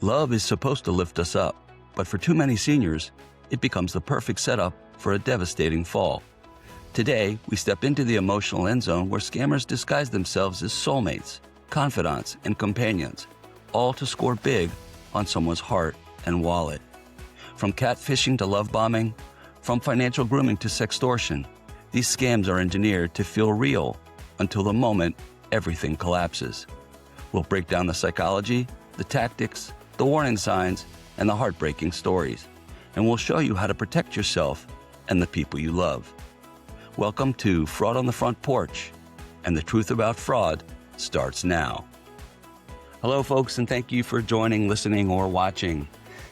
Love is supposed to lift us up, but for too many seniors, it becomes the perfect setup for a devastating fall. Today, we step into the emotional end zone where scammers disguise themselves as soulmates, confidants, and companions, all to score big on someone's heart and wallet. From catfishing to love bombing, from financial grooming to sextortion, these scams are engineered to feel real until the moment everything collapses. We'll break down the psychology, the tactics, the warning signs, and the heartbreaking stories. And we'll show you how to protect yourself and the people you love. Welcome to Fraud on the Front Porch, and the truth about fraud starts now. Hello, folks, and thank you for joining, listening, or watching.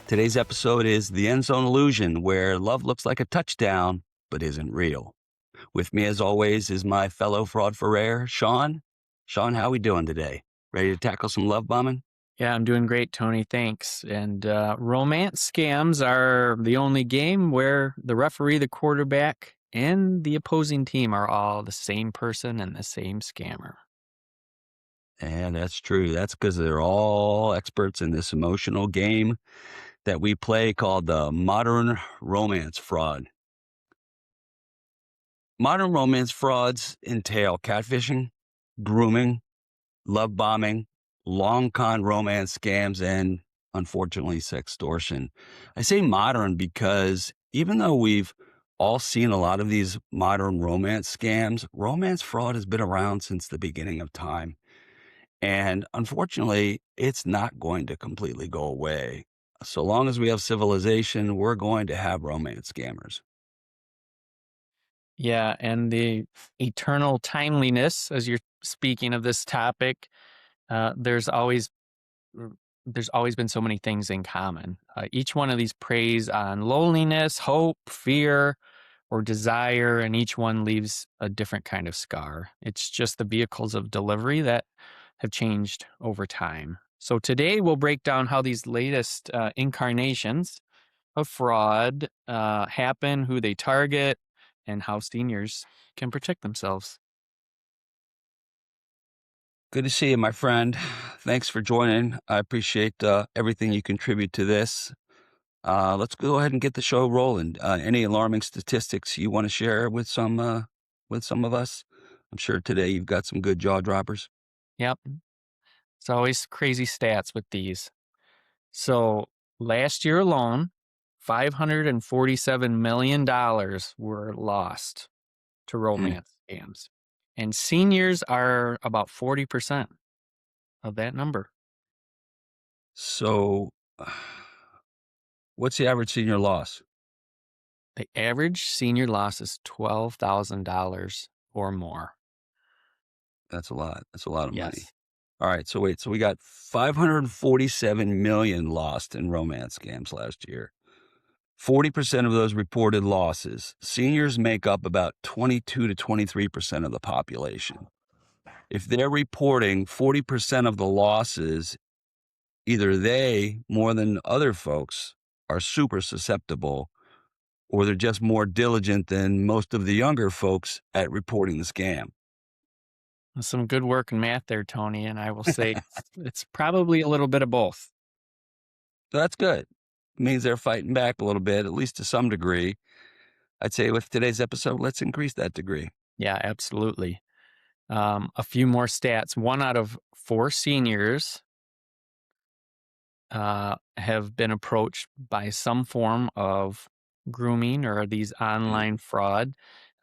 Today's episode is The End Zone Illusion, where love looks like a touchdown, but isn't real. With me, as always, is my fellow fraud for air, Sean. Sean, how we doing today? Ready to tackle some love bombing? Yeah, I'm doing great, Tony. Thanks. And romance scams are the only game where the referee, the quarterback, and the opposing team are all the same person and the same scammer. And that's true. That's because they're all experts in this emotional game that we play called the modern romance fraud. Modern romance frauds entail catfishing, grooming, love bombing, long con romance scams, and unfortunately, sextortion. I say modern because even though we've all seen a lot of these modern romance scams, romance fraud has been around since the beginning of time. And unfortunately, it's not going to completely go away. So long as we have civilization, we're going to have romance scammers. Yeah, and the eternal timeliness, as you're speaking of this topic, there's always been so many things in common. Each one of these preys on loneliness, hope, fear, or desire, and each one leaves a different kind of scar. It's just the vehicles of delivery that have changed over time. So today we'll break down how these latest incarnations of fraud happen, who they target, and how seniors can protect themselves. Good to see you, my friend. Thanks for joining. I appreciate everything you contribute to this. Let's go ahead and get the show rolling. Any alarming statistics you want to share with some of us? I'm sure today you've got some good jaw droppers. Yep. It's always crazy stats with these. So last year alone, $547 million were lost to romance scams. And seniors are about 40% of that number. So, what's the average senior loss? The average senior loss is $12,000 or more. That's a lot. That's a lot of money. Yes. All right. So wait. So we got 547 million lost in romance scams last year. 40% of those reported losses. Seniors make up about 22 to 23% of the population. If they're reporting 40% of the losses, either they, more than other folks, are super susceptible, or they're just more diligent than most of the younger folks at reporting the scam. Some good work in math there, Tony, and I will say it's probably a little bit of both. So that's good. It means they're fighting back a little bit, at least to some degree. I'd say with today's episode, let's increase that degree. Yeah, absolutely. A few more stats. 1 out of 4 seniors have been approached by some form of grooming or these online fraud.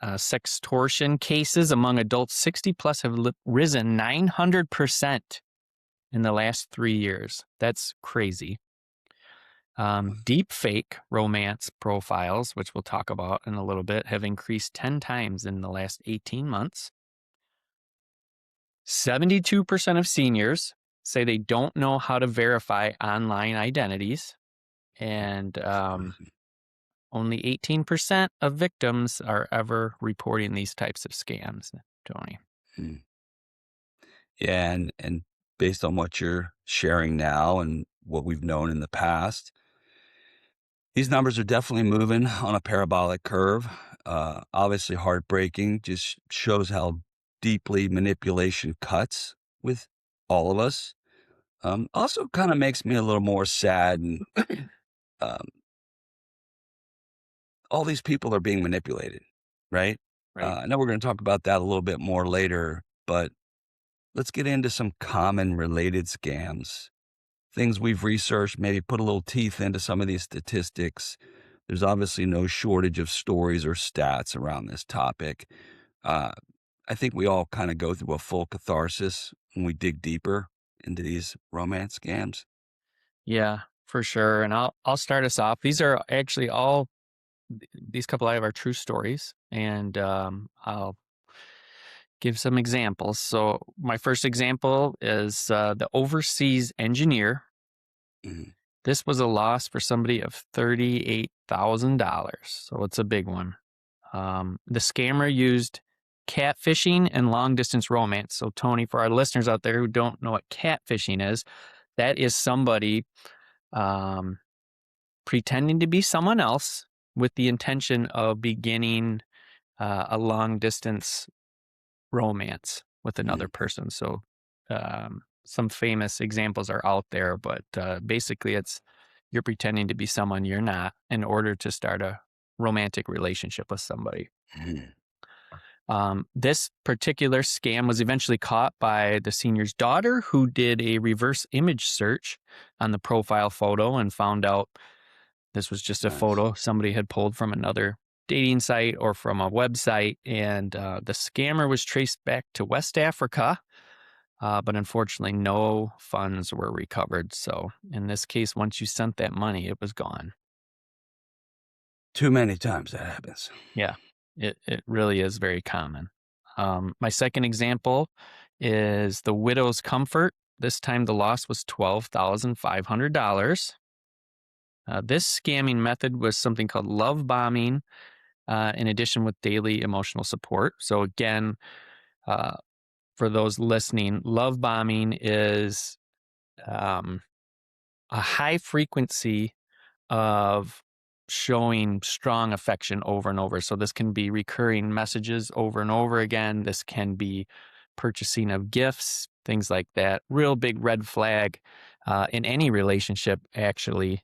Sextortion cases among adults 60 plus have risen 900% in the last 3 years. That's crazy. Deep fake romance profiles, which we'll talk about in a little bit, have increased 10 times in the last 18 months. 72% of seniors say they don't know how to verify online identities, and only 18% of victims are ever reporting these types of scams, Tony. Yeah, and based on what you're sharing now and what we've known in the past, these numbers are definitely moving on a parabolic curve. Obviously heartbreaking, just shows how deeply manipulation cuts with all of us. Also kind of makes me a little more sad. And um, all these people are being manipulated, right? Right. I know we're going to talk about that a little bit more later, but let's get into some common related scams. Things we've researched, maybe put a little teeth into some of these statistics. There's obviously no shortage of stories or stats around this topic. Uh, I think we all kind of go through a full catharsis when we dig deeper into these romance scams. Yeah, for sure. And I'll start us off. These are actually all these couple I have are true stories, and I'll give some examples. So my first example is the overseas engineer. Mhm. This was a loss for somebody of $38,000. So it's a big one. The scammer used catfishing and long distance romance. So, Tony, for our listeners out there who don't know what catfishing is, that is somebody um, pretending to be someone else with the intention of beginning a long distance romance with another Mhm. person. So, some famous examples are out there, but basically, it's you're pretending to be someone you're not in order to start a romantic relationship with somebody. Mhm. This particular scam was eventually caught by the senior's daughter, who did a reverse image search on the profile photo and found out this was just a Nice. photo somebody had pulled from another dating site or from a website. And the scammer was traced back to West Africa, but unfortunately, no funds were recovered. So, in this case, once you sent that money, it was gone. Too many times that happens. Yeah, it really is very common. My second example is the widow's comfort. This time the loss was $12,500. This scamming method was something called love bombing, in addition with daily emotional support. So again, uh, for those listening, love bombing is um, a high frequency of showing strong affection over and over. So this can be recurring messages over and over again. This can be purchasing of gifts, things like that. Real big red flag in any relationship, actually.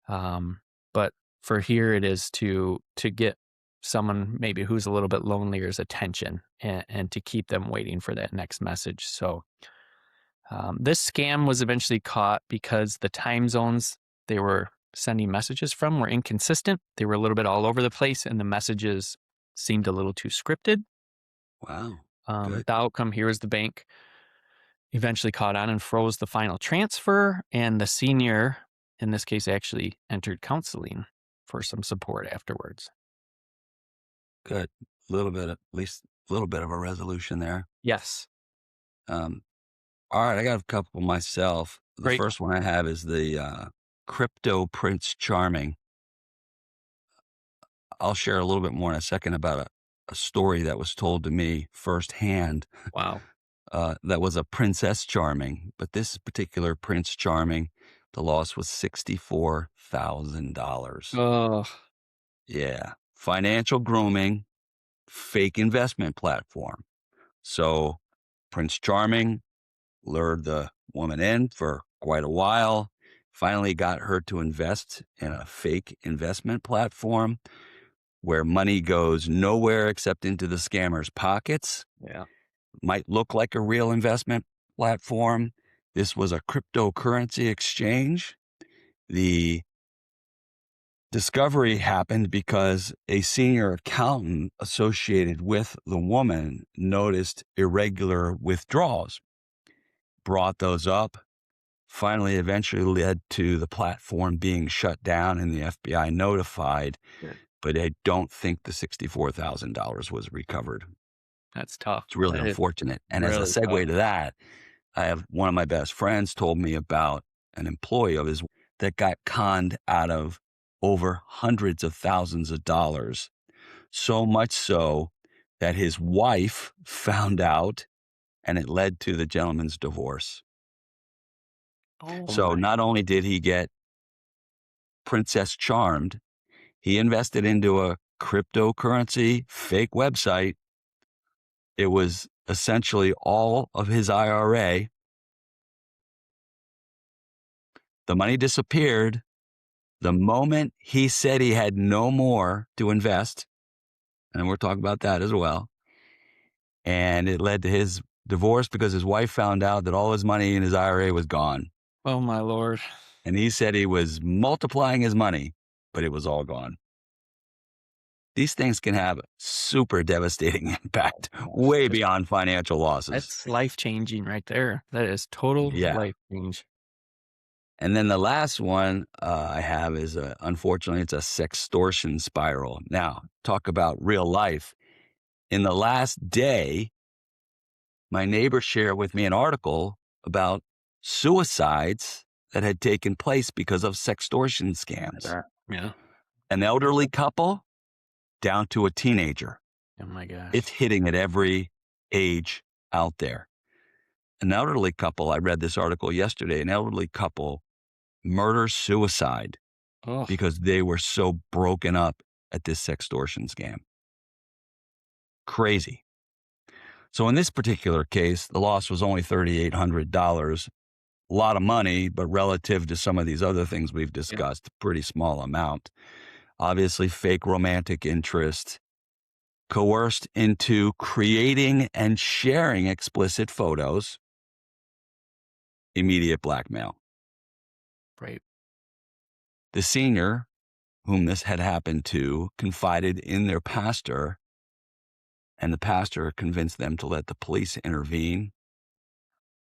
But for here, it is to get someone maybe who's a little bit lonelier's attention and to keep them waiting for that next message. So this scam was eventually caught because the time zones they were sending messages from were inconsistent. They were a little bit all over the place, and the messages seemed a little too scripted. Wow. Good. The outcome here is the bank eventually caught on and froze the final transfer, and the senior, in this case, actually entered counseling for some support afterwards. Good. At least a little bit of a resolution there. Yes. Um, all right. I got a couple myself. The Great. first one I have is the crypto Prince Charming. I'll share a little bit more in a second about a story that was told to me firsthand. Wow. That was a Princess Charming, but this particular Prince Charming, the loss was $64,000. Oh, Yeah. Financial grooming, fake investment platform. So Prince Charming lured the woman in for quite a while, finally got her to invest in a fake investment platform where money goes nowhere except into the scammer's pockets. yeah. Might look like a real investment platform. This was a cryptocurrency exchange. The discovery happened because a senior accountant associated with the woman noticed irregular withdrawals, brought those up, finally eventually led to the platform being shut down and the FBI notified, Good. but I don't think the $64,000 was recovered. That's tough. It's really That is unfortunate. And as a really tough. segue to that, I have one of my best friends told me about an employee of his that got conned out of over hundreds of thousands of dollars. So much so that his wife found out and it led to the gentleman's divorce. Oh So my. not only did he get Princess Charmed, he invested into a cryptocurrency fake website. It was essentially all of his IRA The money disappeared the moment he said he had no more to invest. And we're talking about that as well. And it led to his divorce because his wife found out that all his money in his IRA was gone. Oh, my Lord. And he said he was multiplying his money, but it was all gone. These things can have super devastating impact, way beyond financial losses. That's life-changing right there. That is total life change. And then the last one I have is, unfortunately, it's a sextortion spiral. Now, talk about real life. In the last day, my neighbor shared with me an article about suicides that had taken place because of sextortion scams. Yeah. An elderly couple down to a teenager. Oh, my gosh. It's hitting at every age out there. An elderly couple, I read this article yesterday, an elderly couple murder-suicide because they were so broken up at this sextortion scam. Crazy. So in this particular case, the loss was only $3,800. A lot of money, but relative to some of these other things we've discussed, a pretty small amount. Obviously, fake romantic interest, coerced into creating and sharing explicit photos, immediate blackmail. Right. The senior, whom this had happened to, confided in their pastor, and the pastor convinced them to let the police intervene,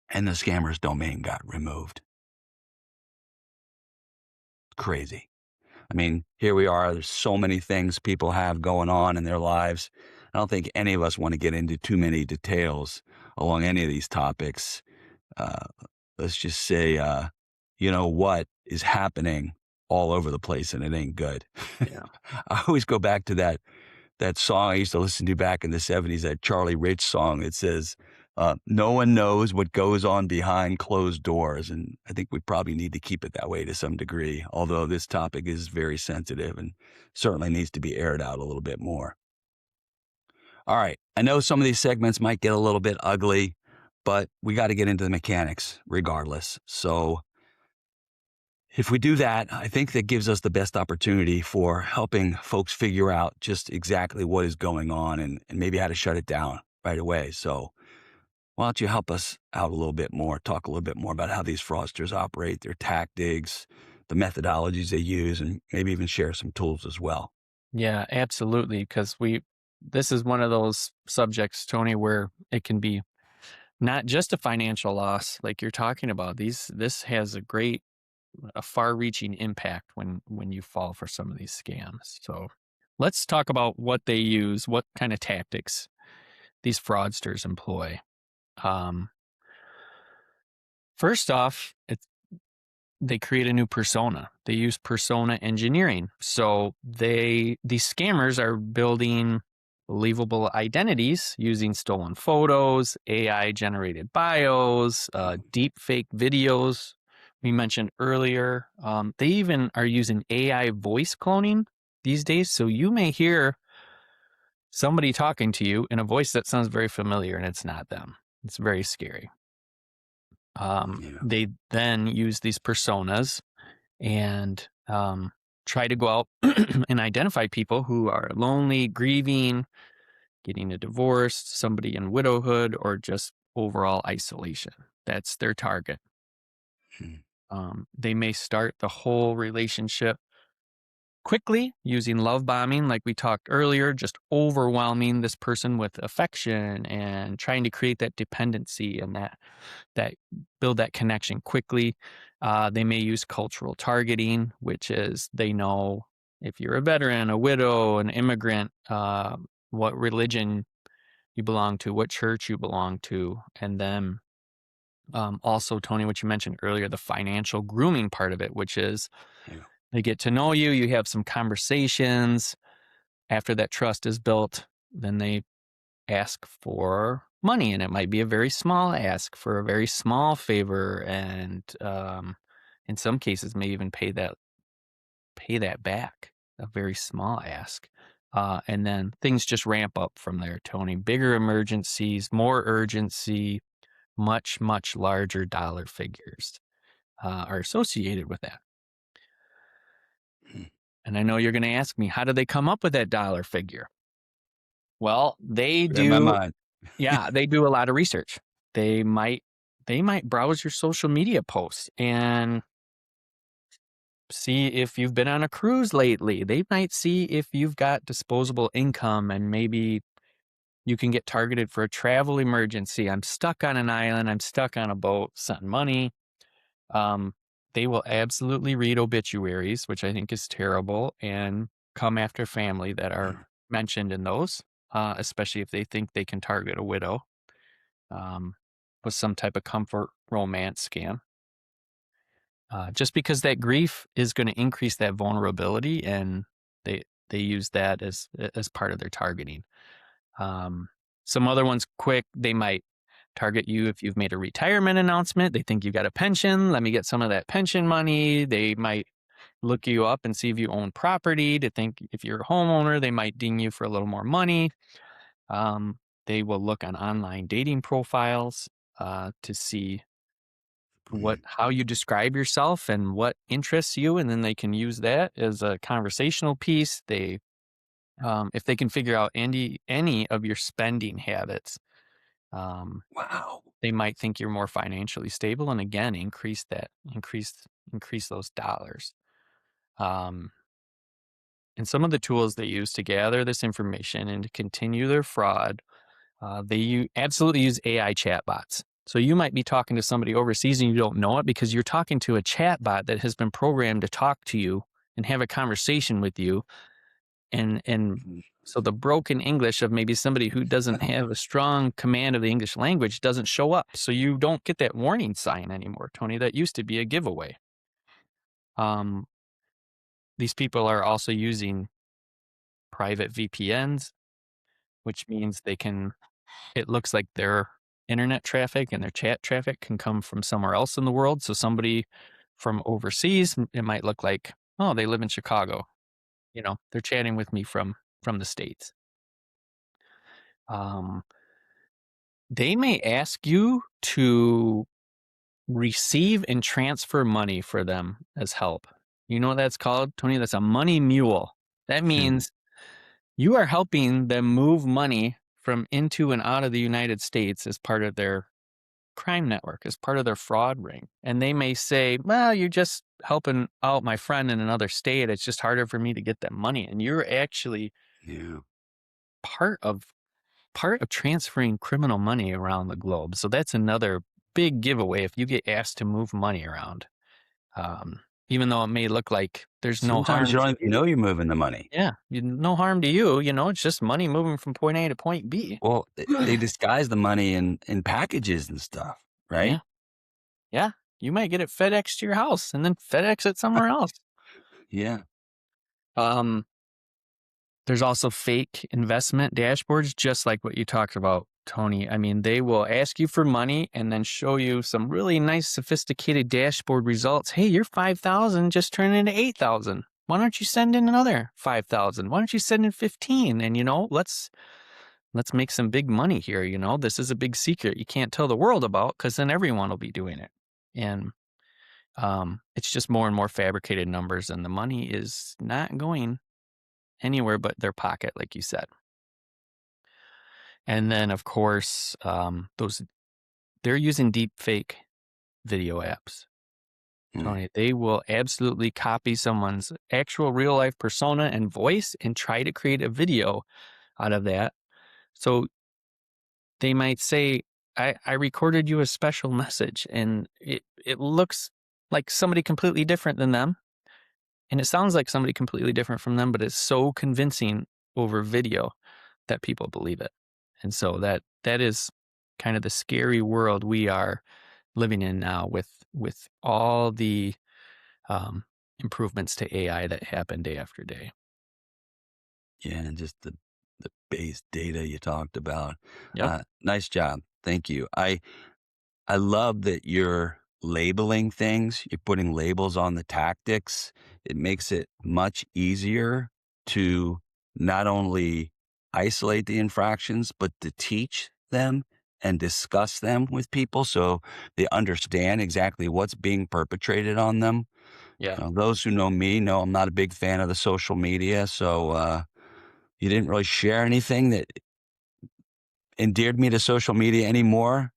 and the scammer's domain got removed. Crazy. I mean, here we are. There's so many things people have going on in their lives. I don't think any of us want to get into too many details along any of these topics. Let's just say, you know what is happening all over the place, and it ain't good. Yeah. I always go back to that song I used to listen to back in the 70s, that Charlie Rich song that says, no one knows what goes on behind closed doors. And I think we probably need to keep it that way to some degree, although this topic is very sensitive and certainly needs to be aired out a little bit more. All right. I know some of these segments might get a little bit ugly, but we got to get into the mechanics regardless. So if we do that, I think that gives us the best opportunity for helping folks figure out just exactly what is going on and maybe how to shut it down right away. So why don't you help us out a little bit more, talk a little bit more about how these fraudsters operate, their tactics, the methodologies they use, and maybe even share some tools as well. Yeah, absolutely. Because this is one of those subjects, Tony, where it can be not just a financial loss like you're talking about. This has a far-reaching impact when you fall for some of these scams. So let's talk about what they use, what kind of tactics these fraudsters employ. First off, they create a new persona. They use persona engineering. So these scammers are building believable identities using stolen photos, AI-generated bios, deep fake videos we mentioned earlier. They even are using AI voice cloning these days. So you may hear somebody talking to you in a voice that sounds very familiar, and it's not them. It's very scary. They then use these personas and try to go out and identify people who are lonely, grieving, getting a divorce, somebody in widowhood, or just overall isolation. That's their target. They may start the whole relationship quickly using love bombing, like we talked earlier, just overwhelming this person with affection and trying to create that dependency and that build that connection quickly. They may use cultural targeting, which is they know if you're a veteran, a widow, an immigrant, what religion you belong to, what church you belong to, and then also, Tony, what you mentioned earlier, the financial grooming part of it, which is they get to know you, you have some conversations. After that trust is built, then they ask for money, and it might be a very small ask for a very small favor, and in some cases may even pay that back, a very small ask. And then things just ramp up from there, Tony. Bigger emergencies, more urgency, much, much larger dollar figures. are associated with that. Hmm. And I know you're going to ask me, how do they come up with that dollar figure? Well, they Read my do, mind. yeah, they do a lot of research. They might browse your social media posts and see if you've been on a cruise lately. They might see if you've got disposable income and maybe you can get targeted for a travel emergency. I'm stuck on an island. I'm stuck on a boat, send money. Um, they will absolutely read obituaries, which I think is terrible, and come after family that are mentioned in those, especially if they think they can target a widow um, with some type of comfort romance scam. Just because that grief is going to increase that vulnerability, and they use that as part of their targeting. Um, some other ones, quick, they might target you if you've made a retirement announcement. They think you got a pension. Let me get some of that pension money. They might look you up and see if you own property to think if you're a homeowner. They might ding you for a little more money. They will look on online dating profiles to see how you describe yourself and what interests you, and then they can use that as a conversational piece. They if they can figure out any of your spending habits, um, Wow. they might think you're more financially stable, and again increase those dollars. Um, and some of the tools they use to gather this information and to continue their fraud, absolutely use AI chatbots. So you might be talking to somebody overseas and you don't know it because you're talking to a chatbot that has been programmed to talk to you and have a conversation with you. And so the broken English of maybe somebody who doesn't have a strong command of the English language doesn't show up. So you don't get that warning sign anymore, Tony. That used to be a giveaway. Um, these people are also using private VPNs, which means it looks like their internet traffic and their chat traffic can come from somewhere else in the world. So somebody from overseas, it might look like, oh, they live in Chicago. They're chatting with me from the States. Um, they may ask you to receive and transfer money for them as help. You know what that's called, Tony? That's a money mule. That means you are helping them move money from into and out of the United States as part of their crime network, as part of their fraud ring. And they may say, well, you're just helping out my friend in another state. It's just harder for me to get that money. And you're actually Yeah. part of transferring criminal money around the globe. So that's another big giveaway if you get asked to move money around. Even though it may look like there's no Sometimes harm you to don't even you. know you're moving the money. Yeah, no harm to you. It's just money moving from point A to point B. Well, they disguise the money in packages and stuff, right? Yeah, yeah. You might get it FedEx to your house and then FedEx it somewhere else. Yeah. Um, There's also fake investment dashboards, just like what you talked about, Tony. I mean, they will ask you for money and then show you some really nice, sophisticated dashboard results. Hey, your 5,000 just turned into 8,000. Why don't you send in another 5,000? Why don't you send in 15? And let's make some big money here. This is a big secret you can't tell the world about because then everyone will be doing it. And it's just more and more fabricated numbers, and the money is not going anywhere but their pocket, like you said. And then, of course, they're using deep fake video apps. Tony, they will absolutely copy someone's actual real life persona and voice and try to create a video out of that. So they might say, I recorded you a special message, and it looks like somebody completely different than them. And it sounds like somebody completely different from them, but it's so convincing over video that people believe it. And so that is kind of the scary world we are living in now with all the improvements to AI that happen day after day. Yeah, and just the base data you talked about. Yep. Nice job. Thank you. I love that you're labeling things. You're putting labels on the tactics. It makes it much easier to not only isolate the infractions, but to teach them and discuss them with people so they understand exactly what's being perpetrated on them. Yeah. Those who know me know I'm not a big fan of the social media, so you didn't really share anything that endeared me to social media any more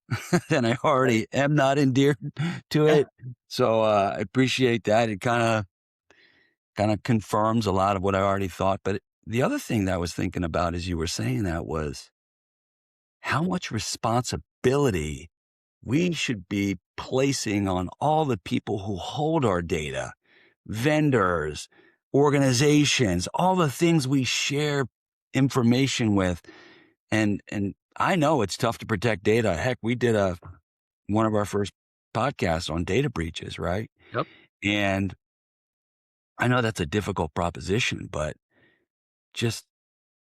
than I Right. already am not endeared to Yeah. it. So I appreciate that. It kind of confirms a lot of what I already thought. But the other thing that I was thinking about as you were saying that was how much responsibility we should be placing on all the people who hold our data, vendors, organizations, all the things we share information with. And I know it's tough to protect data. Heck, we did one of our first podcasts on data breaches, right? Yep. And I know that's a difficult proposition, but just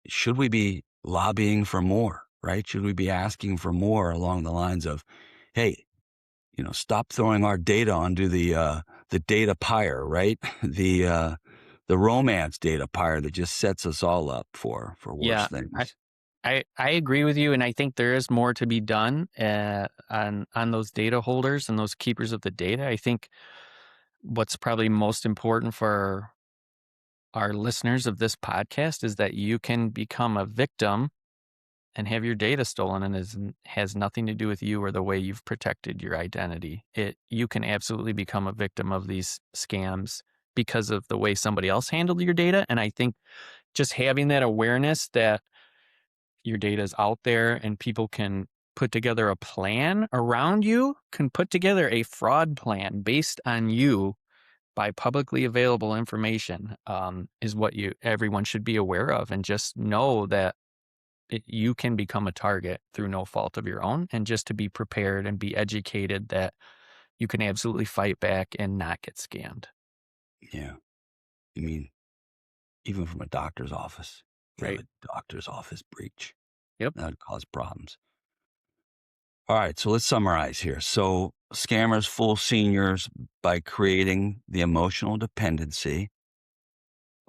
should we be lobbying for more, right? Should we be asking for more along the lines of, hey, stop throwing our data onto the data pyre, right? The romance data pyre that just sets us all up for worse Yeah. things. I agree with you, and I think there is more to be done on those data holders and those keepers of the data. I think what's probably most important for our listeners of this podcast is that you can become a victim and have your data stolen, and has nothing to do with you or the way you've protected your identity. You can absolutely become a victim of these scams because of the way somebody else handled your data. And I think just having that awareness that your data is out there and people can put together a plan around you, can put together a fraud plan based on you by publicly available information, is what everyone should be aware of, and just know that you can become a target through no fault of your own, and just to be prepared and be educated that you can absolutely fight back and not get scammed. Yeah. I mean, even from a doctor's office, Right. a doctor's office breach, Yep. that would cause problems. All right, so let's summarize here. So scammers fool seniors by creating the emotional dependency,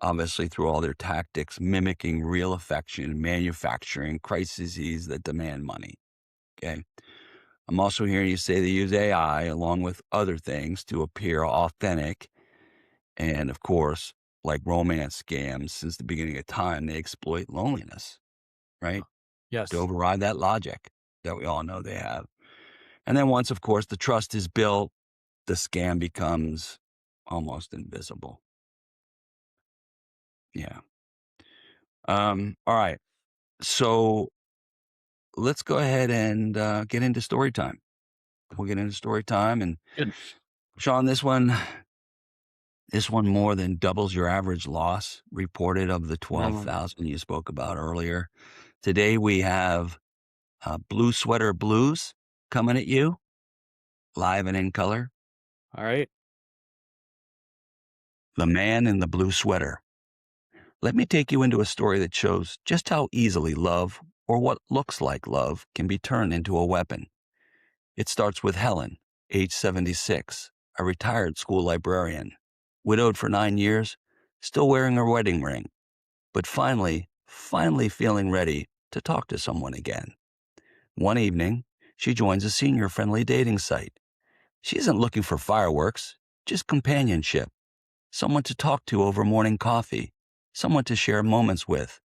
obviously through all their tactics, mimicking real affection, manufacturing crises that demand money. Okay. I'm also hearing you say they use AI along with other things to appear authentic. And of course, like romance scams, since the beginning of time, they exploit loneliness, right? To Yes. override that logic that we all know they have. And then once, of course, the trust is built, the scam becomes almost invisible. Yeah. All right. So let's go ahead and get into story time. We'll get into story time. And Good. Sean, this one more than doubles your average loss reported of the 12,000 you spoke about earlier. Today we have Blue Sweater Blues coming at you, live and in color. All right. The Man in the Blue Sweater. Let me take you into a story that shows just how easily love, or what looks like love, can be turned into a weapon. It starts with Helen, age 76, a retired school librarian, widowed for 9 years, still wearing her wedding ring, but finally feeling ready to talk to someone again. One evening, she joins a senior-friendly dating site. She isn't looking for fireworks, just companionship, someone to talk to over morning coffee, someone to share moments with.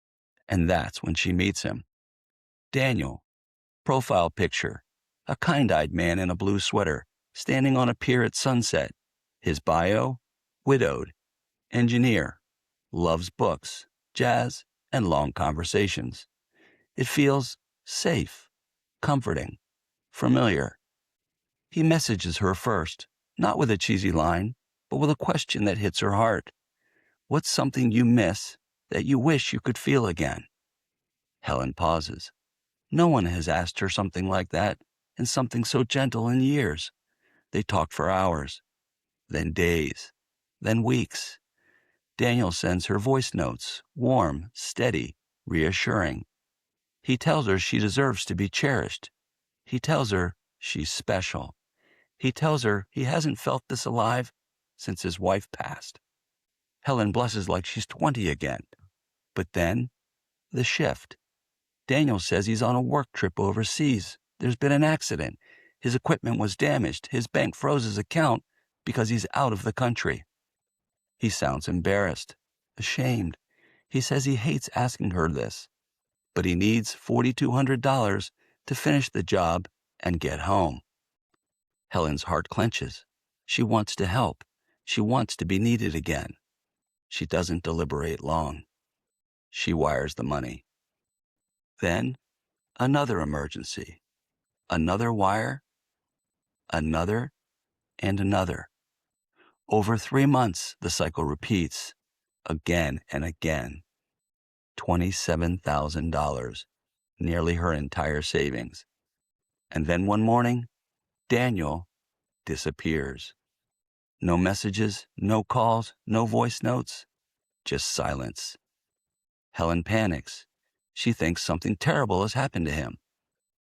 And that's when she meets him. Daniel, profile picture, a kind-eyed man in a blue sweater, standing on a pier at sunset. His bio, widowed, engineer, loves books, jazz, and long conversations. It feels safe, comforting, familiar. He messages her first, not with a cheesy line, but with a question that hits her heart. What's something you miss that you wish you could feel again? Helen pauses. No one has asked her something like that, and something so gentle in years. They talk for hours, then days, then weeks. Daniel sends her voice notes, warm, steady, reassuring. He tells her she deserves to be cherished. He tells her she's special. He tells her he hasn't felt this alive since his wife passed. Helen blushes like she's 20 again. But then, the shift. Daniel says he's on a work trip overseas, There's been an accident. His equipment was damaged. His bank froze his account because he's out of the country. He sounds embarrassed, ashamed. He says he hates asking her this, but he needs $4,200 to finish the job and get home. Helen's heart clenches. She wants to help. She wants to be needed again. She doesn't deliberate long. She wires the money. Then, another emergency. Another wire. Another and another. Over 3 months, the cycle repeats, again and again. $27,000, nearly her entire savings. And then one morning, Daniel disappears. No messages, no calls, no voice notes, just silence. Helen panics. She thinks something terrible has happened to him.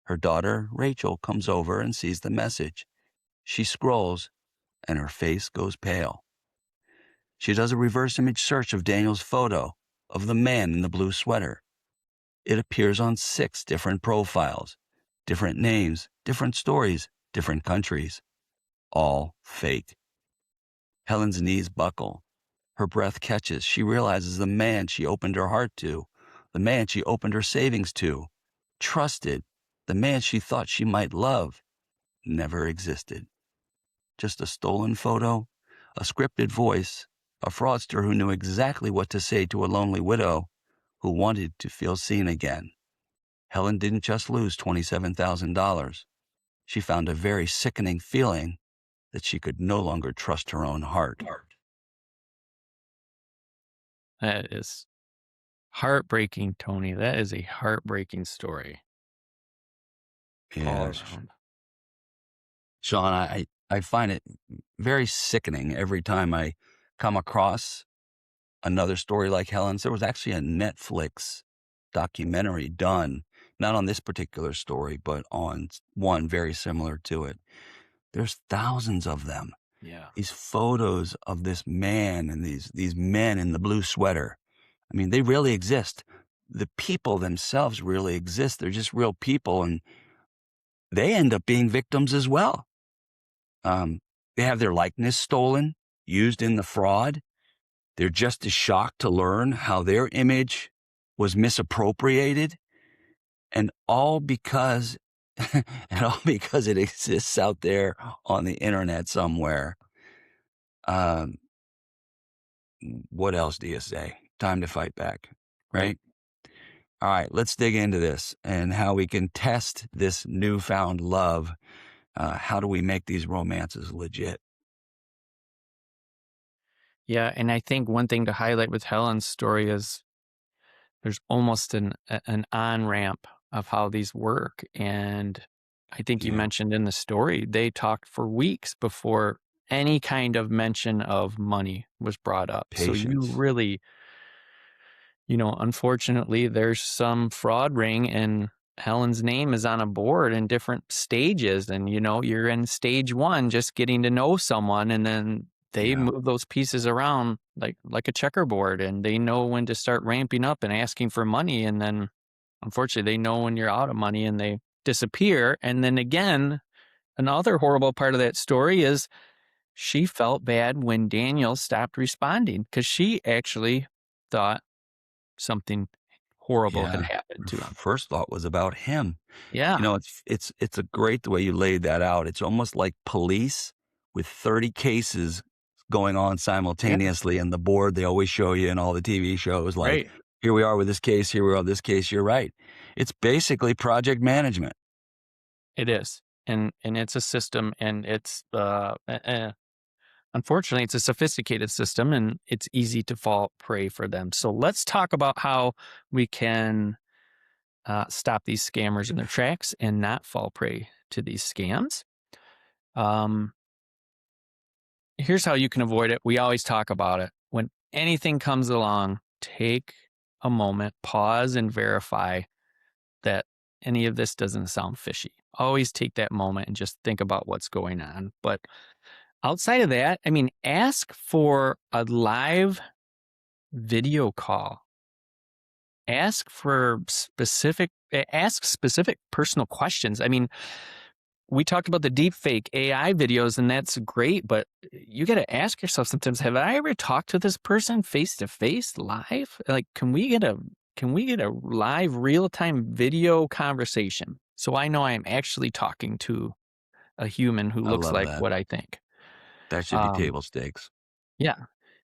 Her daughter, Rachel, comes over and sees the message. She scrolls, and her face goes pale. She does a reverse image search of Daniel's photo of the man in the blue sweater. It appears on 6 different profiles, different names, different stories, different countries, all fake. Helen's knees buckle. Her breath catches. She realizes the man she opened her heart to, the man she opened her savings to, trusted, the man she thought she might love, never existed. Just a stolen photo, a scripted voice, a fraudster who knew exactly what to say to a lonely widow who wanted to feel seen again. Helen didn't just lose $27,000. She found a very sickening feeling that she could no longer trust her own heart. That is heartbreaking, Tony. That is a heartbreaking story. All Yeah, around. Sean, I find it very sickening every time I come across another story like Helen's. There was actually a Netflix documentary done, not on this particular story, but on one very similar to it. There's thousands of them. Yeah. These photos of this man and these men in the blue sweater. I mean, they really exist. The people themselves really exist. They're just real people, and they end up being victims as well. They have their likeness stolen, used in the fraud. They're just as shocked to learn how their image was misappropriated, and all because it exists out there on the internet somewhere. What else do you say? Time to fight back, right? All right, let's dig into this and how we can test this newfound love. How do we make these romances legit? Yeah, and I think one thing to highlight with Helen's story is there's almost an on-ramp of how these work. And I think you mentioned in the story, they talked for weeks before any kind of mention of money was brought up. So you Patience. really, unfortunately, there's some fraud ring and Helen's name is on a board in different stages. And, you're in stage 1, just getting to know someone. And then they move those pieces around like a checkerboard, and they know when to start ramping up and asking for money. And then unfortunately they know when you're out of money and they disappear. And then again, another horrible part of that story is she felt bad when Daniel stopped responding because she actually thought something horrible had happened to him. First thought was about him. Yeah. It's a great the way you laid that out. It's almost like police with 30 cases going on simultaneously, and the board they always show you in all the TV shows, like, Right. here we are with this case, here we are with this case. You're right. It's basically project management. It is. And it's a system, and it's unfortunately it's a sophisticated system, and it's easy to fall prey for them. So let's talk about how we can stop these scammers in their tracks and not fall prey to these scams. Here's how you can avoid it. We always talk about it. When anything comes along, take a moment, pause, and verify that any of this doesn't sound fishy. Always take that moment and just think about what's going on. But outside of that, ask for a live video call ask specific personal questions. I mean, we talked about the deep fake AI videos, and that's great, but you got to ask yourself sometimes, have I ever talked to this person face to face live? Like, can we get a live real-time video conversation so I know I'm actually talking to a human who I looks love like that. what I think? That should be Um, table stakes. yeah.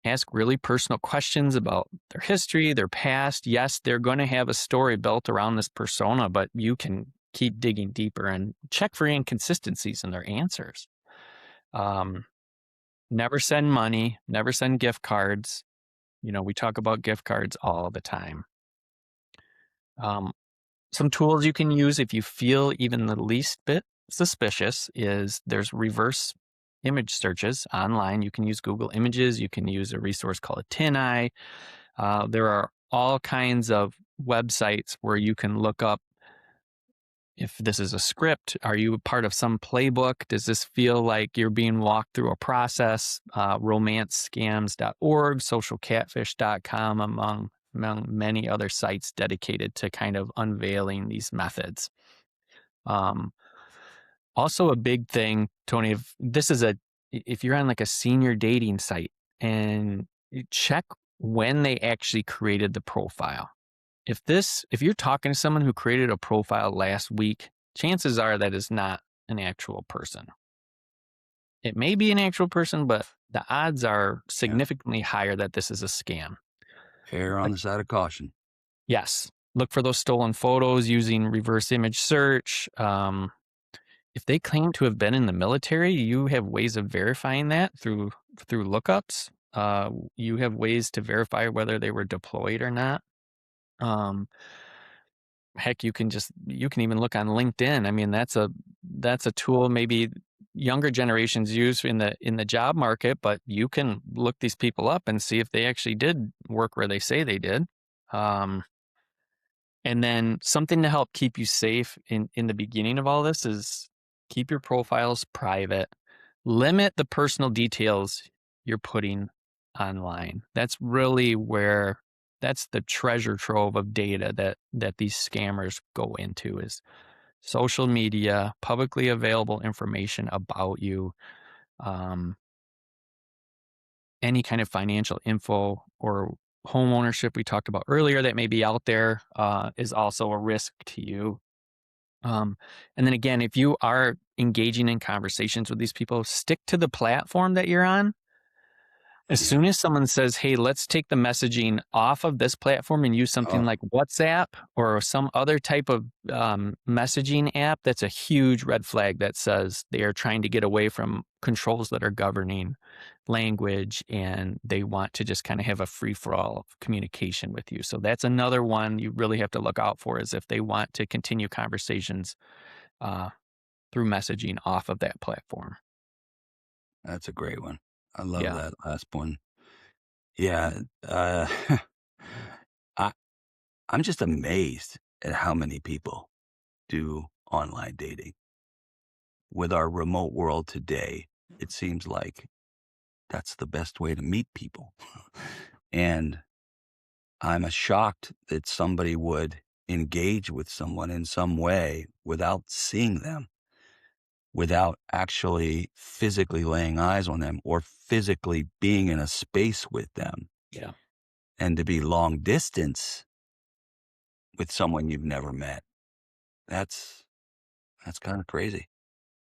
Ask really personal questions about their history, their past. Yes, they're going to have a story built around this persona, but you can keep digging deeper and check for inconsistencies in their answers. Um, Never send money, never send gift cards. We talk about gift cards all the time. Um, some tools you can use if you feel even the least bit suspicious is there's reverse image searches online. You can use Google Images. You can use a resource called TinEye. There are all kinds of websites where you can look up if this is a script. Are you a part of some playbook? Does this feel like you're being walked through a process? Romancescams.org, socialcatfish.com, among many other sites dedicated to kind of unveiling these methods. Also a big thing, Tony, if you're on like a senior dating site, and you check when they actually created the profile. If you're talking to someone who created a profile last week, chances are that is not an actual person. It may be an actual person, but the odds are Yeah. significantly higher that this is a scam. Err on the side of caution. Yes. Look for those stolen photos using reverse image search. If they claim to have been in the military, you have ways of verifying that through lookups. You have ways to verify whether they were deployed or not. Heck, you can even look on LinkedIn. I mean, that's a tool maybe younger generations use in the job market, but you can look these people up and see if they actually did work where they say they did. And then something to help keep you safe in the beginning of all this is keep your profiles private. Limit the personal details you're putting online. That's really that's the treasure trove of data that these scammers go into is social media, publicly available information about you, any kind of financial info or home ownership we talked about earlier that may be out there is also a risk to you. And then again, if you are engaging in conversations with these people, stick to the platform that you're on. As Yeah. soon as someone says, hey, let's take the messaging off of this platform and use something Oh, like WhatsApp or some other type of messaging app, that's a huge red flag that says they are trying to get away from controls that are governing language, and they want to just kind of have a free-for-all of communication with you. So that's another one you really have to look out for, is if they want to continue conversations through messaging off of that platform. that's a great one. I love Yeah, that last one. Yeah. I, I'm just amazed at how many people do online dating. With our remote world today, it seems like that's the best way to meet people. And I'm shocked that somebody would engage with someone in some way without seeing them, without actually physically laying eyes on them or physically being in a space with them. yeah. And to be long distance with someone you've never met, that's kind of crazy.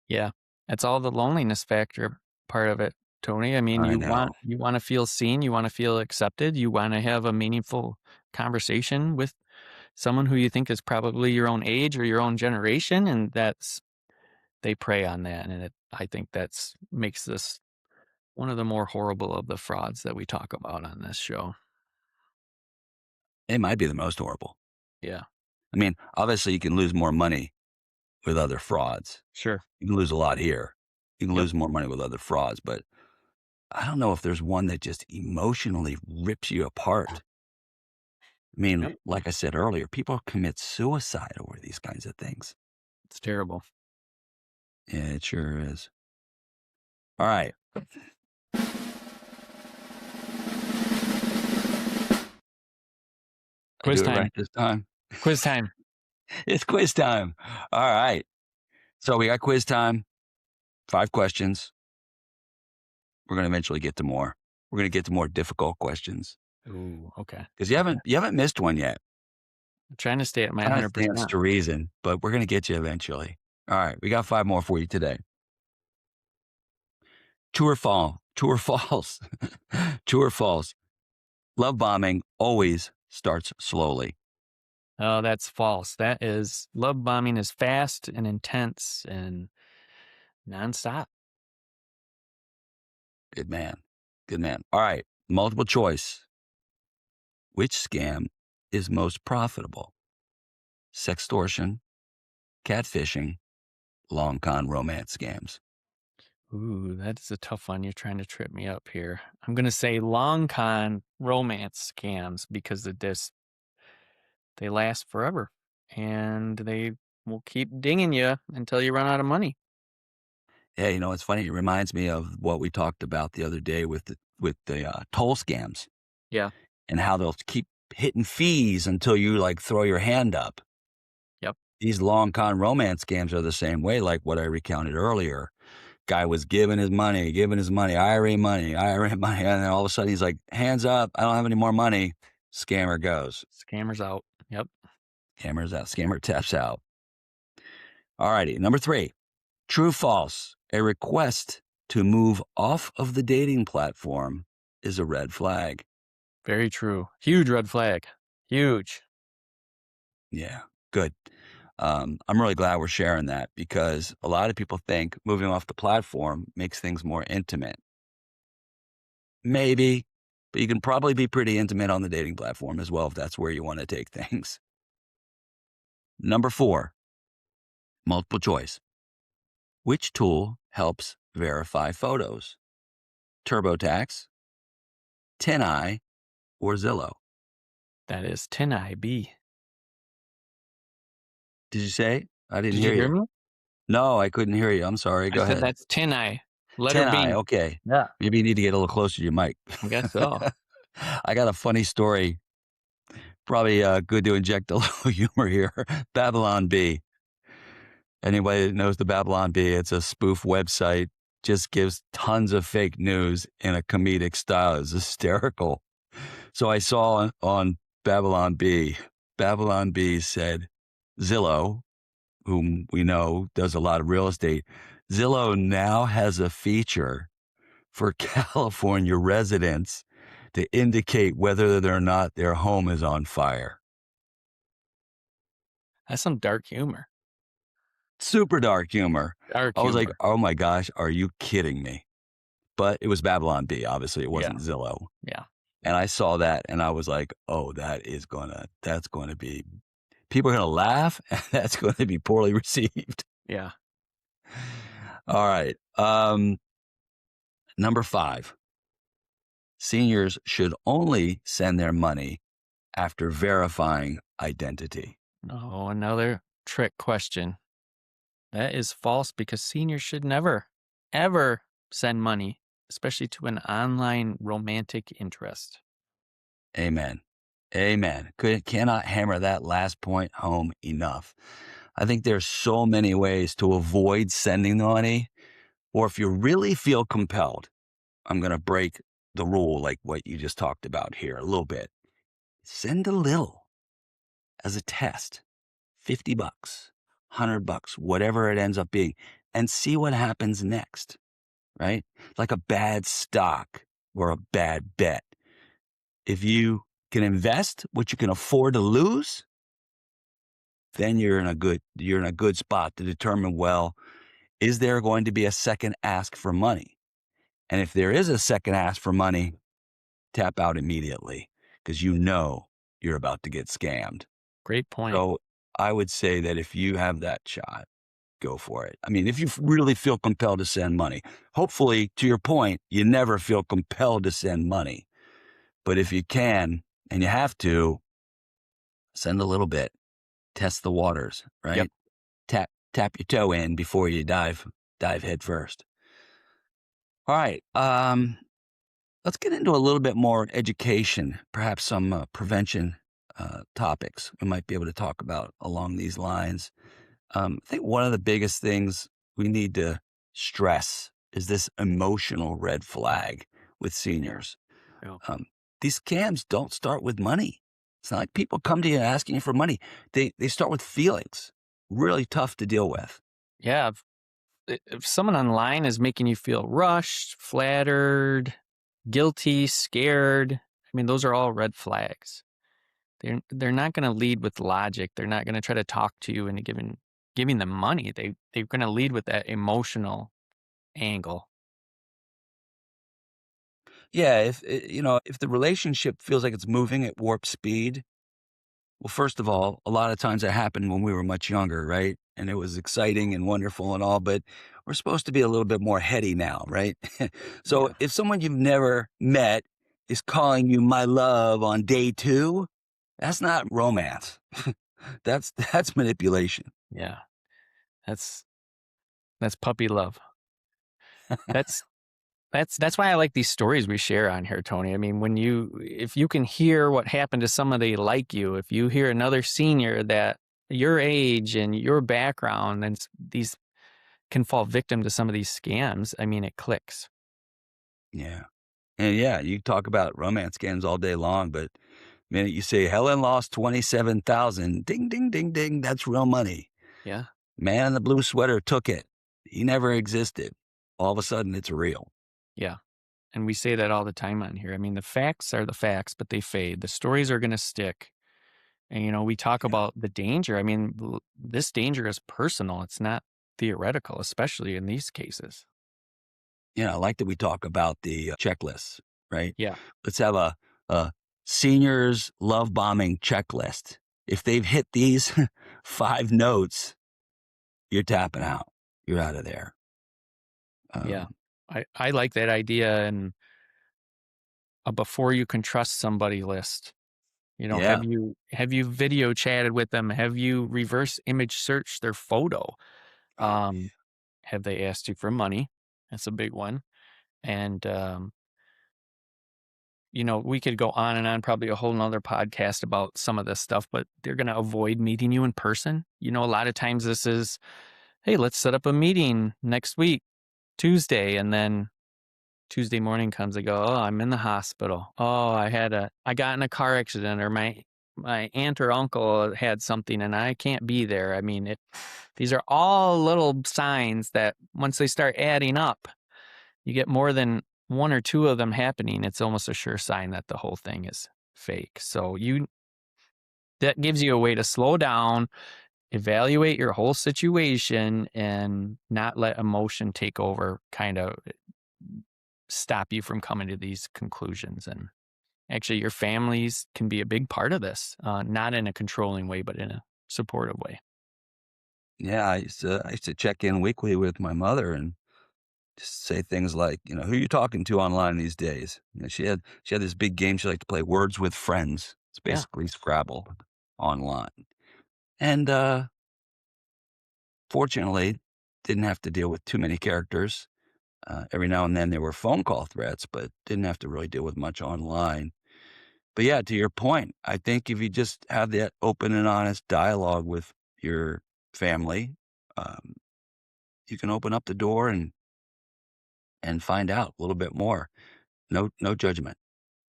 Yeah. That's all the loneliness factor part of it, Tony. I mean, I you know. want to feel seen, you want to feel accepted, you want to have a meaningful conversation with someone who you think is probably your own age or your own generation, and they prey on that, and I think that's makes this one of the more horrible of the frauds that we talk about on this show. It might be the most horrible. Yeah, I mean, obviously, you can lose more money with other frauds. sure. You can lose a lot here. You can Yep. lose more money with other frauds, but I don't know if there's one that just emotionally rips you apart. I mean, Yep. like I said earlier, people commit suicide over these kinds of things. It's terrible. Yeah, it sure is. All right. I Quiz do it time. right this time. Quiz time. It's quiz time. All right. So we got quiz time, 5 questions. We're going to eventually get to more. We're going to get to more difficult questions Ooh, okay. because you haven't missed one yet. I'm trying to stay at my Kind of stands 100%. to reason, but we're going to get you eventually. All right. We got 5 more for you today. True or false? True or false? True or false? Love bombing always starts slowly. Oh, that's false. Love bombing is fast and intense and nonstop. Good man. Good man. All right. Multiple choice. Which scam is most profitable? Sextortion, catfishing, long con romance scams. Ooh, that is a tough one. You're trying to trip me up here. I'm going to say long con romance scams because they last forever and they will keep dinging you until you run out of money. Yeah, it's funny. It reminds me of what we talked about the other day with the toll scams Yeah. and how they'll keep hitting fees until you like throw your hand up. Yep. These long con romance scams are the same way, like what I recounted earlier. Guy was giving his money, IRA money, and then all of a sudden he's like, hands up, I don't have any more money. Scammer goes. Scammers out. Yep. Scammer's out. Scammer taps out. All righty. Number 3, true, false. A request to move off of the dating platform is a red flag. Very true. Huge red flag. Huge. Yeah, good. I'm really glad we're sharing that because a lot of people think moving off the platform makes things more intimate. Maybe, but you can probably be pretty intimate on the dating platform as well if that's where you want to take things. Number 4, multiple choice. Which tool helps verify photos? TurboTax, TinEye, or Zillow? That is 10IB. Did you say? I didn't Did you hear hear you. me? No, I couldn't hear you. I'm sorry. I Go said ahead. that's 10I. Letter 10eye. B. Okay. Yeah. Maybe you need to get a little closer to your mic. I guess so. I got a funny story. Probably good to inject a little humor here. Babylon Bee. Anybody that knows the Babylon Bee, it's a spoof website. Just gives tons of fake news in a comedic style. It's hysterical. So I saw on Babylon Bee said Zillow, whom we know does a lot of real estate. Zillow now has a feature for California residents to indicate whether or not their home is on fire. That's some dark humor. Super dark humor. Dark I was like, humor. oh my gosh, are you kidding me? But it was Babylon Bee. Obviously, it wasn't Zillow. Yeah. And I saw that and I was like, oh, that's going to be, people are going to laugh and that's going to be poorly received. Yeah. All right. Number 5, seniors should only send their money after verifying identity. Oh, another trick question. That is false because seniors should never, ever send money, especially to an online romantic interest. Amen. Amen. Cannot hammer that last point home enough. I think there's so many ways to avoid sending the money, or if you really feel compelled, I'm going to break the rule like what you just talked about here a little bit. Send a little as a test, $50, $100, whatever it ends up being, and see what happens next, right? Like a bad stock or a bad bet. If you can invest what you can afford to lose, then you're in a good spot to determine, well, is there going to be a second ask for money? And if there is a second ask for money, tap out immediately because you know you're about to get scammed. Great point. So I would say that if you have that shot, go for it. I mean, if you really feel compelled to send money, hopefully, to your point, you never feel compelled to send money. But if you can and you have to, send a little bit, test the waters, right? Yep. Tap your toe in before you dive head first. All right. Let's get into a little bit more education, perhaps some prevention topics we might be able to talk about along these lines. I think one of the biggest things we need to stress is this emotional red flag with Yeah. seniors. Yeah. Um, these scams don't start with money. It's not like people come to you asking you for money. They start with feelings, really tough to deal with. Yeah. If someone online is making you feel rushed, flattered, guilty, scared, I mean, those are all red flags. They're not going to lead with logic. They're not going to try to talk to you into giving them money. They're going to lead with that emotional angle. Yeah, if the relationship feels like it's moving at warp speed, well, first of all, a lot of times that happened when we were much younger, right? And it was exciting and wonderful and all, but we're supposed to be a little bit more heady now, right? So Yeah. if someone you've never met is calling you my love on day two, that's not romance. That's manipulation. Yeah. That's puppy love. That's That's why I like these stories we share on here, Tony. I mean, if you can hear what happened to somebody like you, if you hear another senior that your age and your background and these can fall victim to some of these scams, I mean, it clicks. Yeah. And yeah, you talk about romance scams all day long, but the minute you say Helen lost 27,000, ding, ding, ding, ding, that's real money. Yeah. Man in the blue sweater took it. He never existed. All of a sudden, it's real. Yeah. And we say that all the time on here. I mean, the facts are the facts, but they fade. The stories are going to stick. And, we talk Yeah. about the danger. I mean, this danger is personal. It's not theoretical, especially in these cases. I like that we talk about the checklists, right? Yeah. Let's have a seniors love bombing checklist. If they've hit these 5 notes, you're tapping out. You're out of there. Yeah. Um, I like that idea, and a before you can trust somebody list. yeah. Have you video chatted with them? Have you reverse image searched their photo? Oh, Um, have they asked you for money? That's a big one. And we could go on and on, probably a whole nother podcast about some of this stuff, but they're gonna avoid meeting you in person. A lot of times this is, hey, let's set up a meeting next week, Tuesday, and then Tuesday morning comes, they go, oh, I'm in the hospital. Oh, I got in a car accident, or my aunt or uncle had something and I can't be there. I mean, these are all little signs that once they start adding up, you get more than one or two of them happening. It's almost a sure sign that the whole thing is fake. So that gives you a way to slow down, evaluate your whole situation, and not let emotion take over, kind of stop you from coming to these conclusions. And actually, your families can be a big part of this, not in a controlling way, but in a supportive way. yeah. I used to check in weekly with my mother and just say things like, who are you talking to online these days? She had this big game she liked to play, Words with Friends. It's Yeah. basically Scrabble online. And fortunately, didn't have to deal with too many characters. Every now and then there were phone call threats, but didn't have to really deal with much online. But yeah, to your point, I think if you just have that open and honest dialogue with your family, um, you can open up the door and find out a little bit more. No judgment.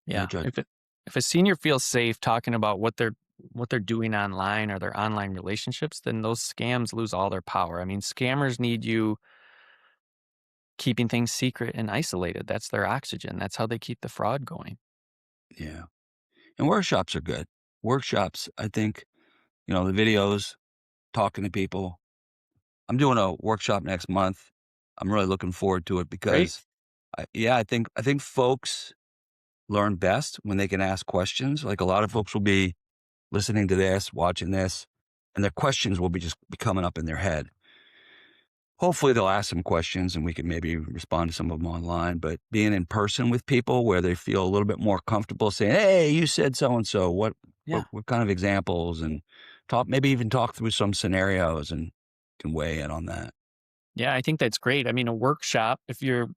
No Yeah. judgment. If a senior feels safe talking about what they're doing online or their online relationships, then those scams lose all their power. I mean, scammers need you keeping things secret and isolated. That's their oxygen. That's how they keep the fraud going. Yeah. And workshops are good. Workshops, I think, the videos, talking to people. I'm doing a workshop next month. I'm really looking forward to it Great. because I think folks learn best when they can ask questions. Like a lot of folks will be listening to this, watching this, and their questions will be coming up in their head. Hopefully they'll ask some questions and we can maybe respond to some of them online, but being in person with people where they feel a little bit more comfortable saying, "Hey, you said so and so. What Yeah. what kind of examples?" and maybe even talk through some scenarios and can weigh in on that. Yeah, I think that's great. I mean, a workshop, if you're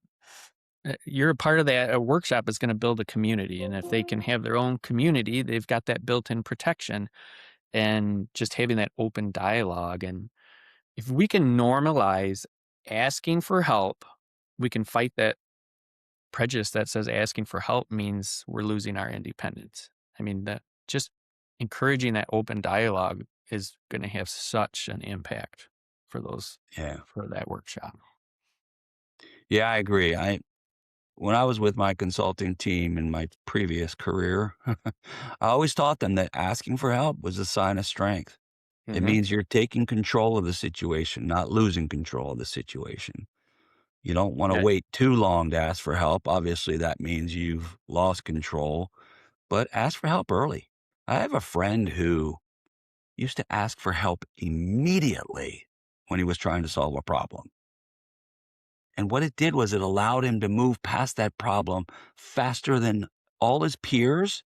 you're a part of that. A workshop is going to build a community. And if they can have their own community, they've got that built-in protection and just having that open dialogue. And if we can normalize asking for help, we can fight that prejudice that says asking for help means we're losing our independence. I mean, that just encouraging that open dialogue is going to have such an impact for Yeah. for that workshop. Yeah, I agree. When I was with my consulting team in my previous career, I always taught them that asking for help was a sign of strength. It Hmm. means you're taking control of the situation, not losing control of the situation. You don't want to Yeah. wait too long to ask for help. Obviously, that means you've lost control, but ask for help early. I have a friend who used to ask for help immediately when he was trying to solve a problem. And what it did was it allowed him to move past that problem faster than all his peers,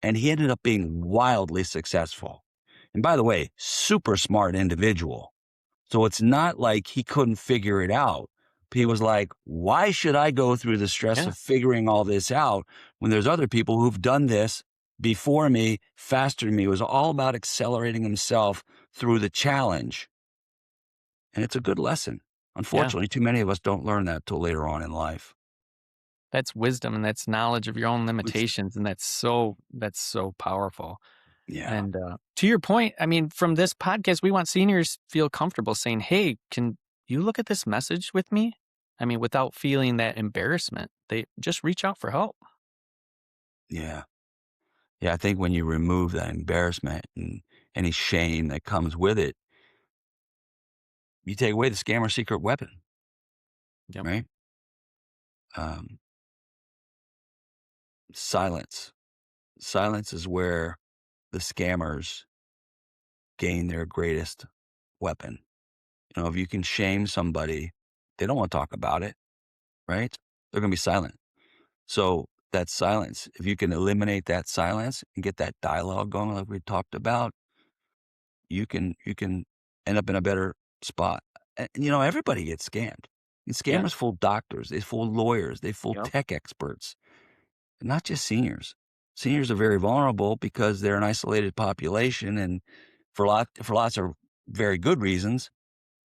and he ended up being wildly successful. And by the way, super smart individual. So it's not like he couldn't figure it out. He was like, why should I go through the stress Yeah. of figuring all this out when there's other people who've done this before me, faster than me? It was all about accelerating himself through the challenge. And it's a good lesson. Yeah. Unfortunately, too many of us don't learn that till later on in life. That's wisdom and that's knowledge of your own It's, limitations. And that's so powerful. yeah, And to your point, I mean, from this podcast, we want seniors feel comfortable saying, "Hey, can you look at this message with me?" I mean, without feeling that embarrassment, they just reach out for help. yeah. Yeah, I think when you remove that embarrassment and any shame that comes with it, you take away the scammer's secret weapon, Yep. right? Um, silence. Silence is where the scammers gain their greatest weapon. You know, if you can shame somebody, they don't want to talk about it, right? They're going to be silent. So that silence, if you can eliminate that silence and get that dialogue going, like we talked about, you can end up in a better spot. And you know, everybody gets scammed. And Yeah. scammers fool doctors, they fool lawyers, they fool Yep. tech experts, not just seniors. Seniors are very vulnerable because they're an isolated population, and for lots of very good reasons.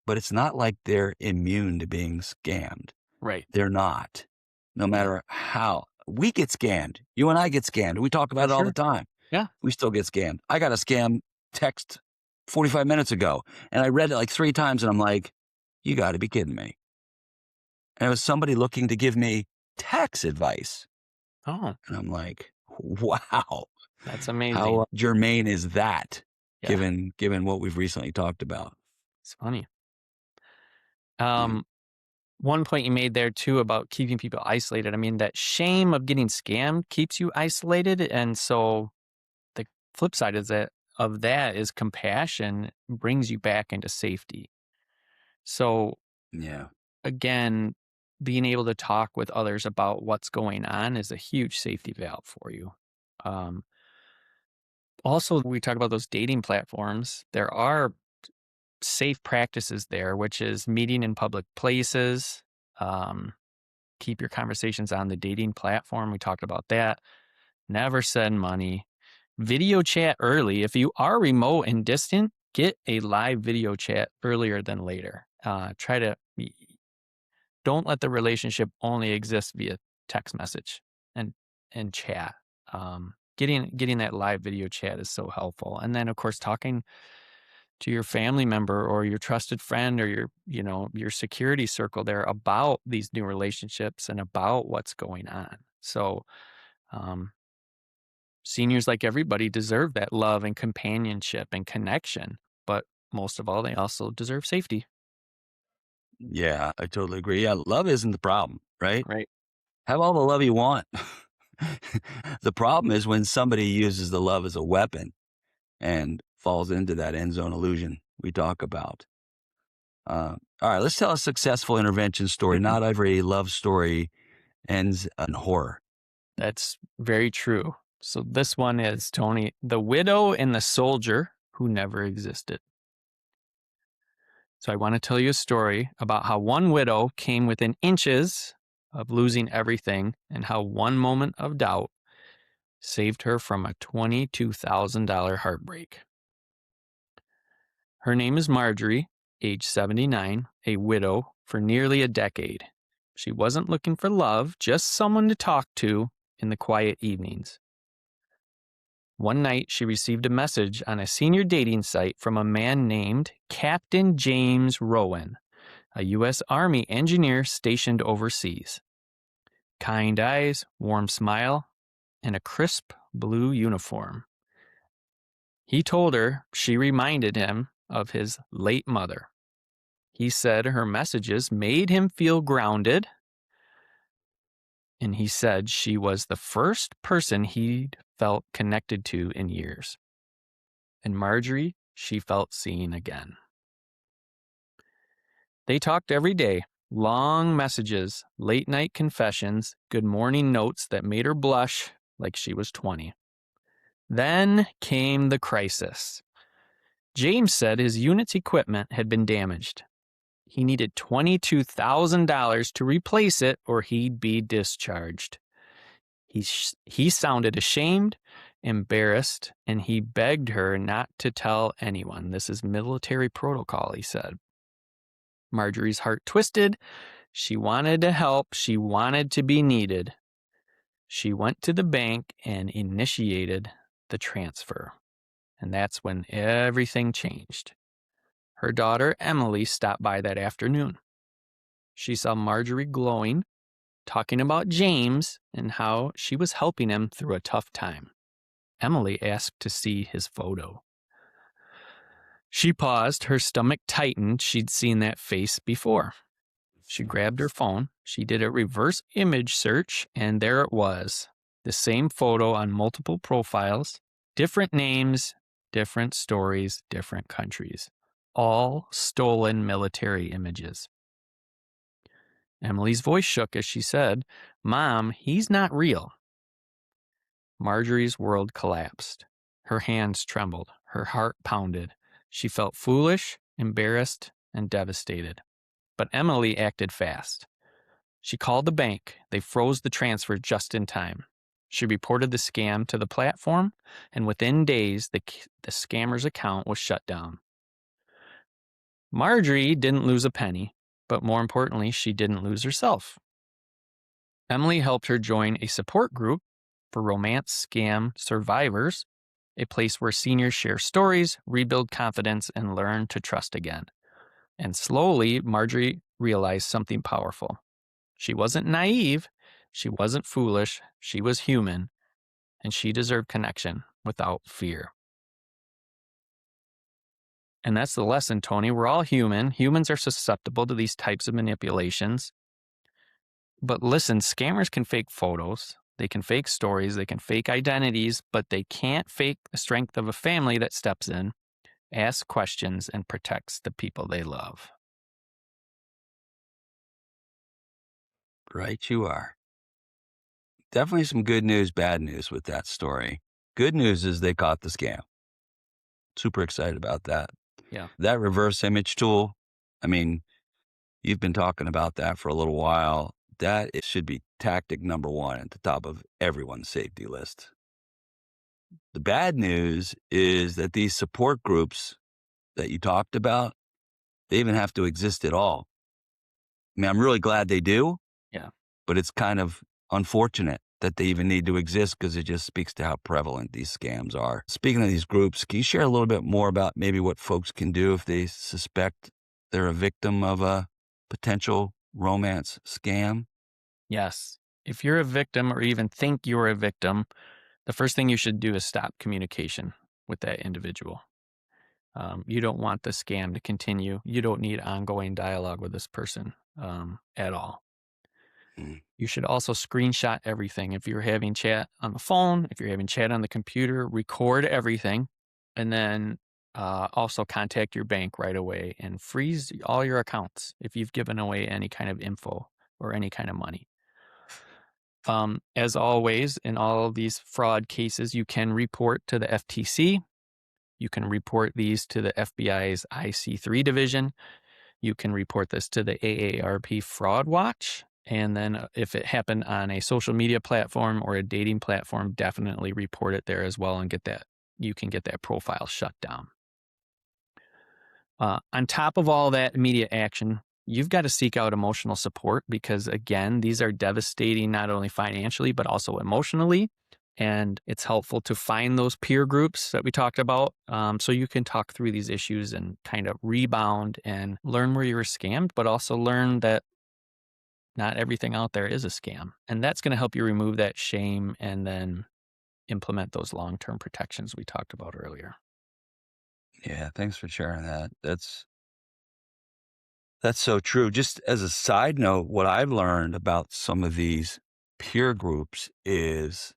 But it's not like they're immune to being scammed. Right. They're not. No Yeah. matter how we get scammed, you and I get scammed. We talk about For it all the sure. time. Yeah. We still get scammed. I got a scam text 45 minutes ago, and I read it like 3 times, and I'm like, "You gotta be kidding me." And it was somebody looking to give me tax advice, Oh, and I'm like, "Wow, that's amazing. how germane is that Yeah. given what we've recently talked about?" It's funny. Yeah, Um, One point you made there too about keeping people isolated. I mean, that shame of getting scammed keeps you isolated. And so the flip side of that is compassion brings you back into safety. So yeah, again, being able to talk with others about what's going on is a huge safety valve for you. Um, Also, we talk about those dating platforms. There are safe practices there, which is meeting in public places. Um, Keep your conversations on the dating platform. We talked about that. Never send money. Video chat early. If you are remote and distant, get a live video chat earlier than later. Don't let the relationship only exist via text message and chat. Getting that live video chat is so helpful. And then of course talking to your family member or your trusted friend or your security circle there about these new relationships and about what's going on. So um, seniors, like everybody, deserve that love and companionship and connection, but most of all, they also deserve safety. yeah, I totally agree. Yeah, love isn't the problem, right? Right. Have all the love you want. The problem is when somebody uses the love as a weapon and falls into that end zone illusion we talk about. All right, let's tell a successful intervention story. Not every love story ends in horror. That's very true. So this one is, Tony, the widow and the soldier who never existed. So I want to tell you a story about how one widow came within inches of losing everything and how one moment of doubt saved her from a $22,000 heartbreak. Her name is Marjorie, age 79, a widow for nearly a decade. She wasn't looking for love, just someone to talk to in the quiet evenings. One night, she received a message on a senior dating site from a man named Captain James Rowan, a U.S. Army engineer stationed overseas. Kind eyes, warm smile, and a crisp blue uniform. He told her she reminded him of his late mother. He said her messages made him feel grounded, and he said she was the first person he'd felt connected to in years. And Marjorie, she felt seen again. They talked every day, long messages, late night confessions, good morning notes that made her blush like she was 20. Then came the crisis. James said his unit's equipment had been damaged. He needed $22,000 to replace it or he'd be discharged. He sounded ashamed, embarrassed, and he begged her not to tell anyone. This is military protocol, he said. Marjorie's heart twisted. She wanted to help. She wanted to be needed. She went to the bank and initiated the transfer. And that's when everything changed. Her daughter, Emily, stopped by that afternoon. She saw Marjorie glowing, talking about James and how she was helping him through a tough time. Emily asked to see his photo. She paused, her stomach tightened. She'd seen that face before. She grabbed her phone. She did a reverse image search, and there it was. The same photo on multiple profiles, different names, different stories, different countries. All stolen military images. Emily's voice shook as she said, "Mom, he's not real." Marjorie's world collapsed. Her hands trembled. Her heart pounded. She felt foolish, embarrassed, and devastated. But Emily acted fast. She called the bank. They froze the transfer just in time. She reported the scam to the platform, and within days, the scammer's account was shut down. Marjorie didn't lose a penny, but more importantly, she didn't lose herself. Emily helped her join a support group for romance scam survivors, a place where seniors share stories, rebuild confidence, and learn to trust again. And slowly, Marjorie realized something powerful. She wasn't naive, she wasn't foolish, she was human, and she deserved connection without fear. And that's the lesson, Tony. We're all human. Humans are susceptible to these types of manipulations. But listen, scammers can fake photos, they can fake stories, they can fake identities, but they can't fake the strength of a family that steps in, asks questions, and protects the people they love. Right you are. Definitely some good news, bad news with that story. Good news is they caught the scam. Super excited about that. Yeah. That reverse image tool, I mean, you've been talking about that for a little while. That should be tactic number one at the top of everyone's safety list. The bad news is that these support groups that you talked about, they even have to exist at all. I mean, I'm really glad they do. Yeah. But it's kind of unfortunate that they even need to exist because it just speaks to how prevalent these scams are. Speaking of these groups, can you share a little bit more about maybe what folks can do if they suspect they're a victim of a potential romance scam? Yes. If you're a victim or even think you're a victim, the first thing you should do is stop communication with that individual. You don't want the scam to continue. You don't need ongoing dialogue with this person at all. You should also screenshot everything. If you're having chat on the phone, if you're having chat on the computer, record everything, and then also contact your bank right away and freeze all your accounts if you've given away any kind of info or any kind of money. As always, in all of these fraud cases, you can report to the FTC. You can report these to the FBI's IC3 division. You can report this to the AARP Fraud Watch. And then if it happened on a social media platform or a dating platform, definitely report it there as well and you can get that profile shut down. On top of all that immediate action, you've got to seek out emotional support because, again, these are devastating not only financially, but also emotionally. And it's helpful to find those peer groups that we talked about so you can talk through these issues and kind of rebound and learn where you were scammed, but also learn that not everything out there is a scam. And that's going to help you remove that shame and then implement those long-term protections we talked about earlier. Yeah, thanks for sharing that. That's so true. Just as a side note, what I've learned about some of these peer groups is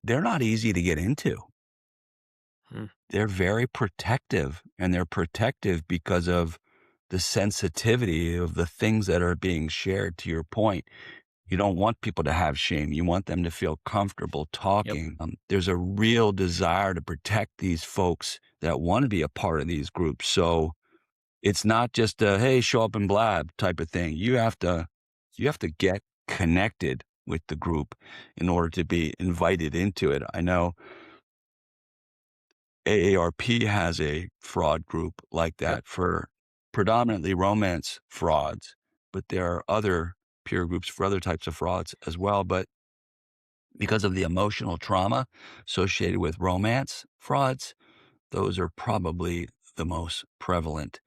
they're not easy to get into. Hmm. They're very protective, and they're protective because of the sensitivity of the things that are being shared. To your point, you don't want people to have shame. You want them to feel comfortable Yep. talking. There's a real desire to protect these folks that want to be a part of these groups. So it's not just a, hey, show up and blab type of thing. You have to get connected with the group in order to be invited into it. I know AARP has a fraud group like Yep. that for predominantly romance frauds, but there are other peer groups for other types of frauds as well. But because of the emotional trauma associated with romance frauds, those are probably the most prevalent.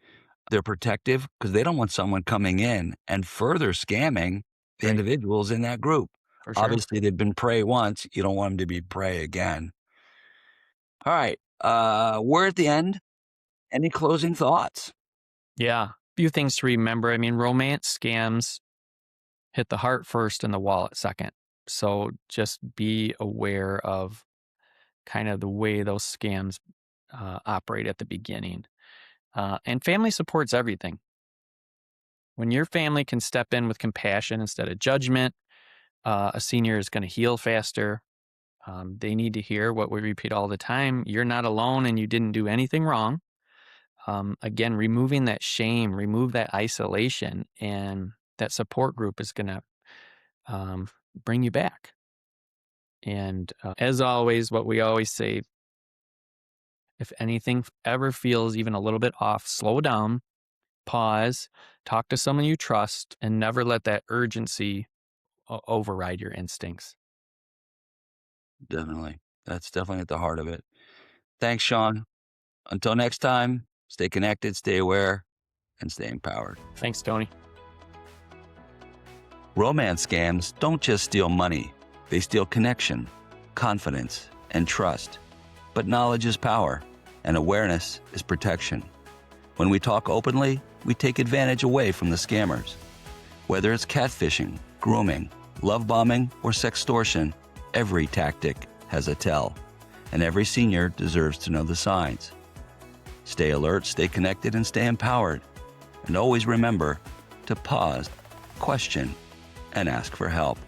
They're protective because they don't want someone coming in and further scamming the Right. individuals in that group. For sure. Obviously, they've been prey once. You don't want them to be prey again. All right. We're at the end. Any closing thoughts? Yeah. Few things to remember. I mean, romance scams hit the heart first and the wallet second. So just be aware of kind of the way those scams operate at the beginning. And family supports everything. When your family can step in with compassion instead of judgment, a senior is going to heal faster. They need to hear what we repeat all the time. You're not alone and you didn't do anything wrong. Again, removing that shame, remove that isolation, and that support group is going to bring you back. And as always, what we always say, if anything ever feels even a little bit off, slow down, pause, talk to someone you trust, and never let that urgency override your instincts. Definitely. That's definitely at the heart of it. Thanks, Sean. Until next time, stay connected, stay aware, and stay empowered. Thanks, Tony. Romance scams don't just steal money, they steal connection, confidence, and trust. But knowledge is power, and awareness is protection. When we talk openly, we take advantage away from the scammers. Whether it's catfishing, grooming, love bombing, or sextortion, every tactic has a tell, and every senior deserves to know the signs. Stay alert, stay connected, and stay empowered. And always remember to pause, question, and ask for help.